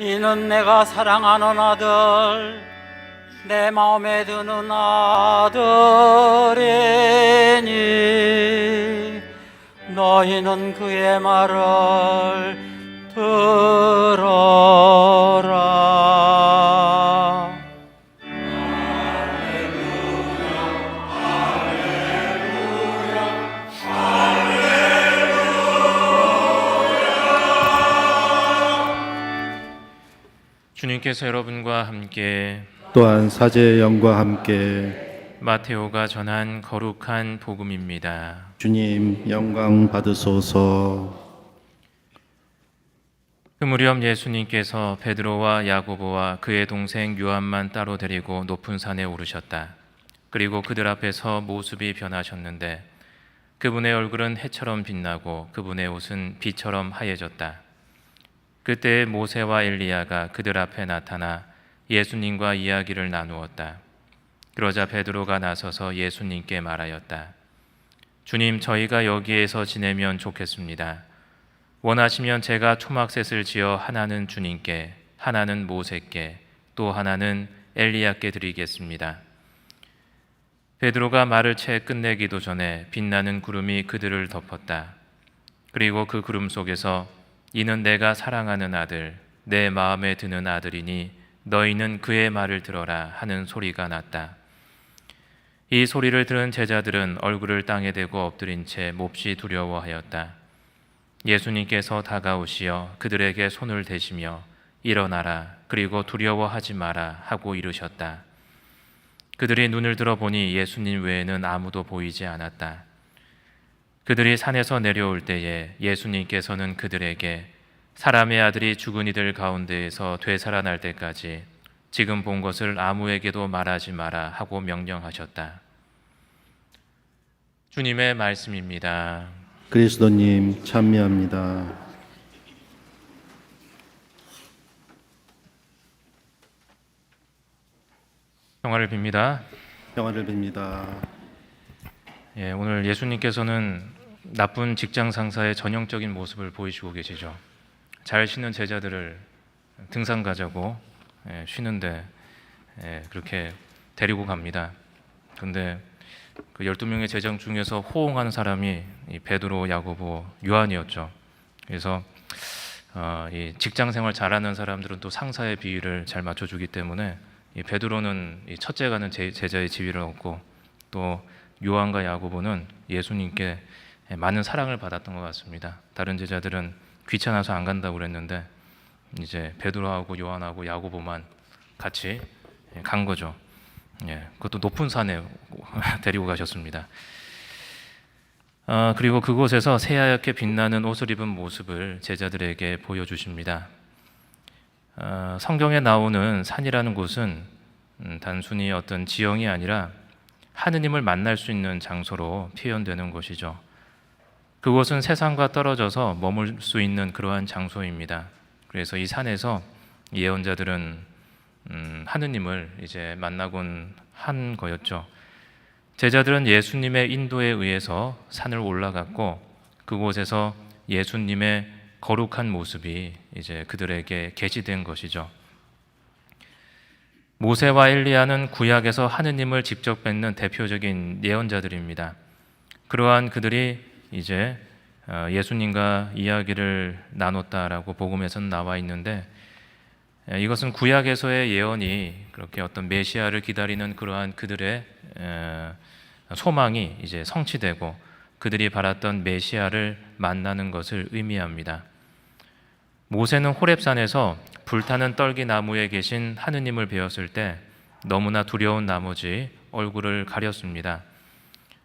이는 내가 사랑하는 아들, 내 마음에 드는 아들이니 너희는 그의 말을 들어라. 주님께서 여러분과 함께 또한 사제의 영과 함께 마테오가 전한 거룩한 복음입니다. 주님 영광 받으소서. 그 무렵 예수님께서 베드로와 야고보와 그의 동생 요한만 따로 데리고 높은 산에 오르셨다. 그리고 그들 앞에서 모습이 변하셨는데 그분의 얼굴은 해처럼 빛나고 그분의 옷은 빛처럼 하얘졌다. 그때 모세와 엘리야가 그들 앞에 나타나 예수님과 이야기를 나누었다. 그러자 베드로가 나서서 예수님께 말하였다. 주님, 저희가 여기에서 지내면 좋겠습니다. 원하시면 제가 초막셋을 지어 하나는 주님께, 하나는 모세께, 또 하나는 엘리야께 드리겠습니다. 베드로가 말을 채 끝내기도 전에 빛나는 구름이 그들을 덮었다. 그리고 그 구름 속에서 이는 내가 사랑하는 아들, 내 마음에 드는 아들이니 너희는 그의 말을 들어라 하는 소리가 났다. 이 소리를 들은 제자들은 얼굴을 땅에 대고 엎드린 채 몹시 두려워하였다. 예수님께서 다가오시어 그들에게 손을 대시며 일어나라, 그리고 두려워하지 마라 하고 이르셨다. 그들이 눈을 들어보니 예수님 외에는 아무도 보이지 않았다. 그들이 산에서 내려올 때에 예수님께서는 그들에게 사람의 아들이 죽은 이들 가운데에서 되살아날 때까지 지금 본 것을 아무에게도 말하지 마라 하고 명령하셨다. 주님의 말씀입니다. 그리스도님 찬미합니다. 평화를 빕니다. 평화를 빕니다. 오늘 예수님께서는 나쁜 직장 상사의 전형적인 모습을 보이시고 계시죠. 잘 쉬는 제자들을 등산 가자고 쉬는데 그렇게 데리고 갑니다. 그런데 그 12명의 제자 중에서 호응하는 사람이 이 베드로, 야고보, 요한이었죠. 그래서 이 직장 생활 잘하는 사람들은 또 상사의 비위를 잘 맞춰주기 때문에 이 베드로는 이 첫째 가는 제자의 지위를 얻고 또 요한과 야고보는 예수님께 많은 사랑을 받았던 것 같습니다. 다른 제자들은 귀찮아서 안 간다고 그랬는데 이제 베드로하고 요한하고 야고보만 같이 간 거죠. 그것도 높은 산에 데리고 가셨습니다. 그리고 그곳에서 새하얗게 빛나는 옷을 입은 모습을 제자들에게 보여주십니다. 성경에 나오는 산이라는 곳은 단순히 어떤 지형이 아니라 하느님을 만날 수 있는 장소로 표현되는 곳이죠. 그곳은 세상과 떨어져서 머물 수 있는 그러한 장소입니다. 그래서 이 산에서 예언자들은 하느님을 이제 만나곤 한 거였죠. 제자들은 예수님의 인도에 의해서 산을 올라갔고 그곳에서 예수님의 거룩한 모습이 이제 그들에게 계시된 것이죠. 모세와 엘리야는 구약에서 하느님을 직접 뵙는 대표적인 예언자들입니다. 그러한 그들이 이제 예수님과 이야기를 나눴다라고 복음에서는 나와 있는데 이것은 구약에서의 예언이 그렇게 어떤 메시아를 기다리는 그러한 그들의 소망이 이제 성취되고 그들이 바랐던 메시아를 만나는 것을 의미합니다. 모세는 호렙산에서 불타는 떨기나무에 계신 하느님을 배웠을 때 너무나 두려운 나머지 얼굴을 가렸습니다.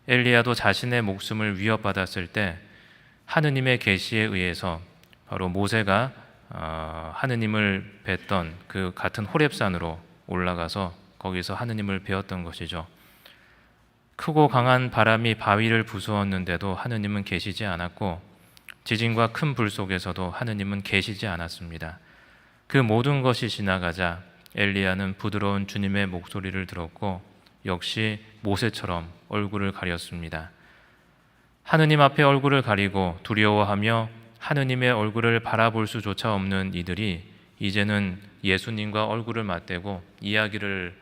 엘리야도 자신의 목숨을 위협받았을 때 하느님의 계시에 의해서 바로 모세가 하느님을 뵀던 그 같은 호렙산으로 올라가서 거기서 하느님을 배웠던 것이죠. 크고 강한 바람이 바위를 부수었는데도 하느님은 계시지 않았고 지진과 큰 불 속에서도 하느님은 계시지 않았습니다. 그 모든 것이 지나가자 엘리야는 부드러운 주님의 목소리를 들었고 역시 모세처럼 얼굴을 가렸습니다. 하느님 앞에 얼굴을 가리고 두려워하며 하느님의 얼굴을 바라볼 수조차 없는 이들이 이제는 예수님과 얼굴을 맞대고 이야기를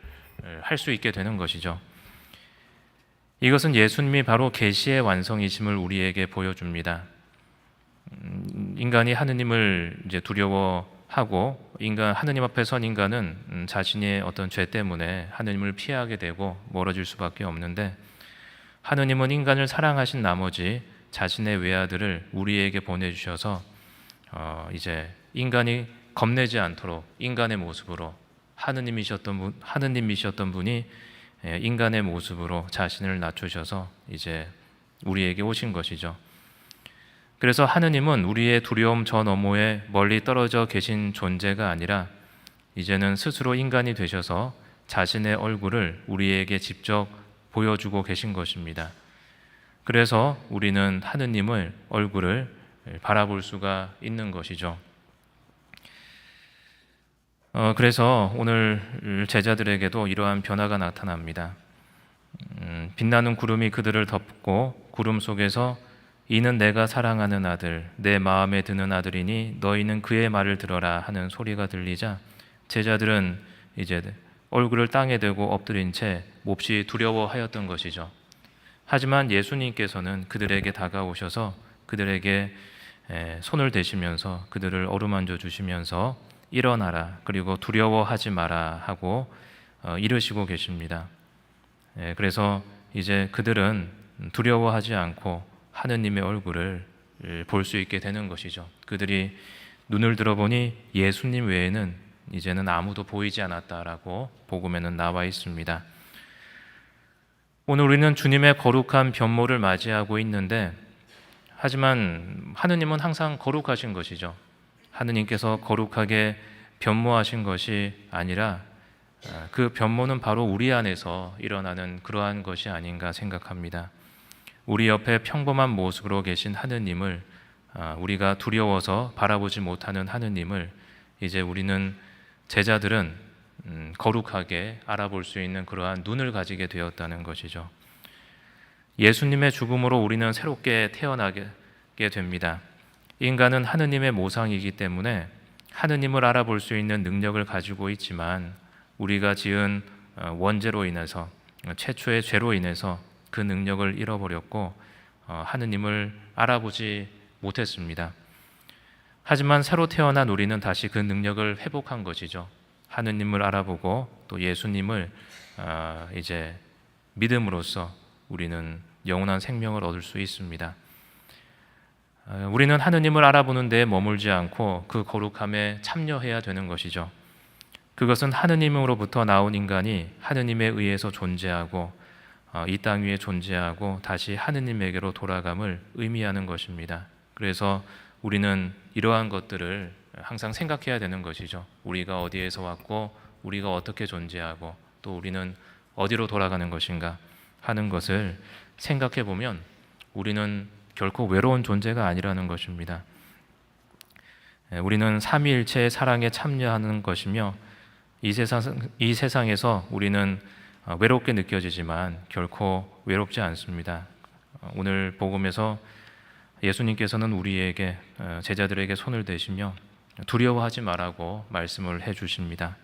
할 수 있게 되는 것이죠. 이것은 예수님이 바로 계시의 완성이심을 우리에게 보여줍니다. 인간이 하느님을 이제 두려워하고 하느님 앞에 선 인간은 자신의 어떤 죄 때문에 하느님을 피하게 되고 멀어질 수밖에 없는데, 하느님은 인간을 사랑하신 나머지 자신의 외아들을 우리에게 보내주셔서 이제 인간이 겁내지 않도록 인간의 모습으로 하느님이셨던 분이 인간의 모습으로 자신을 낮추셔서 이제 우리에게 오신 것이죠. 그래서 하느님은 우리의 두려움 저 너머에 멀리 떨어져 계신 존재가 아니라 이제는 스스로 인간이 되셔서 자신의 얼굴을 우리에게 직접 보여주고 계신 것입니다. 그래서 우리는 하느님을 얼굴을 바라볼 수가 있는 것이죠. 그래서 오늘 제자들에게도 이러한 변화가 나타납니다. 빛나는 구름이 그들을 덮고 구름 속에서 이는 내가 사랑하는 아들, 내 마음에 드는 아들이니 너희는 그의 말을 들어라 하는 소리가 들리자 제자들은 이제 얼굴을 땅에 대고 엎드린 채 몹시 두려워하였던 것이죠. 하지만 예수님께서는 그들에게 다가오셔서 그들에게 손을 대시면서 그들을 어루만져 주시면서 일어나라, 그리고 두려워하지 마라 하고 이르시고 계십니다. 그래서 이제 그들은 두려워하지 않고 하느님의 얼굴을 볼 수 있게 되는 것이죠. 그들이 눈을 들어보니 예수님 외에는 이제는 아무도 보이지 않았다라고 복음에는 나와 있습니다. 오늘 우리는 주님의 거룩한 변모를 맞이하고 있는데, 하지만 하느님은 항상 거룩하신 것이죠. 하느님께서 거룩하게 변모하신 것이 아니라 그 변모는 바로 우리 안에서 일어나는 그러한 것이 아닌가 생각합니다. 우리 옆에 평범한 모습으로 계신 하느님을, 우리가 두려워서 바라보지 못하는 하느님을 이제 우리는 제자들은 거룩하게 알아볼 수 있는 그러한 눈을 가지게 되었다는 것이죠. 예수님의 죽음으로 우리는 새롭게 태어나게 됩니다. 인간은 하느님의 모상이기 때문에 하느님을 알아볼 수 있는 능력을 가지고 있지만 우리가 지은 원죄로 인해서, 최초의 죄로 인해서 그 능력을 잃어버렸고 하느님을 알아보지 못했습니다. 하지만 새로 태어난 우리는 다시 그 능력을 회복한 것이죠. 하느님을 알아보고 또 예수님을 이제 믿음으로써 우리는 영원한 생명을 얻을 수 있습니다. 우리는 하느님을 알아보는 데에 머물지 않고 그 거룩함에 참여해야 되는 것이죠. 그것은 하느님으로부터 나온 인간이 하느님에 의해서 존재하고 이 땅 위에 존재하고 다시 하느님에게로 돌아감을 의미하는 것입니다. 그래서 우리는 이러한 것들을 항상 생각해야 되는 것이죠. 우리가 어디에서 왔고 우리가 어떻게 존재하고 또 우리는 어디로 돌아가는 것인가 하는 것을 생각해 보면 우리는 결코 외로운 존재가 아니라는 것입니다. 우리는 삼위일체의 사랑에 참여하는 것이며 이 세상에서 우리는 외롭게 느껴지지만 결코 외롭지 않습니다. 오늘 복음에서 예수님께서는 우리에게, 제자들에게 손을 대시며 두려워하지 말라고 말씀을 해주십니다.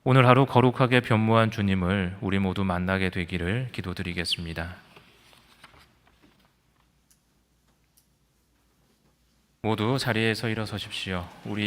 오늘 하루 거룩하게 변모한 주님을 우리 모두 만나게 되기를 기도드리겠습니다. 모두 자리에서 일어서십시오. 우리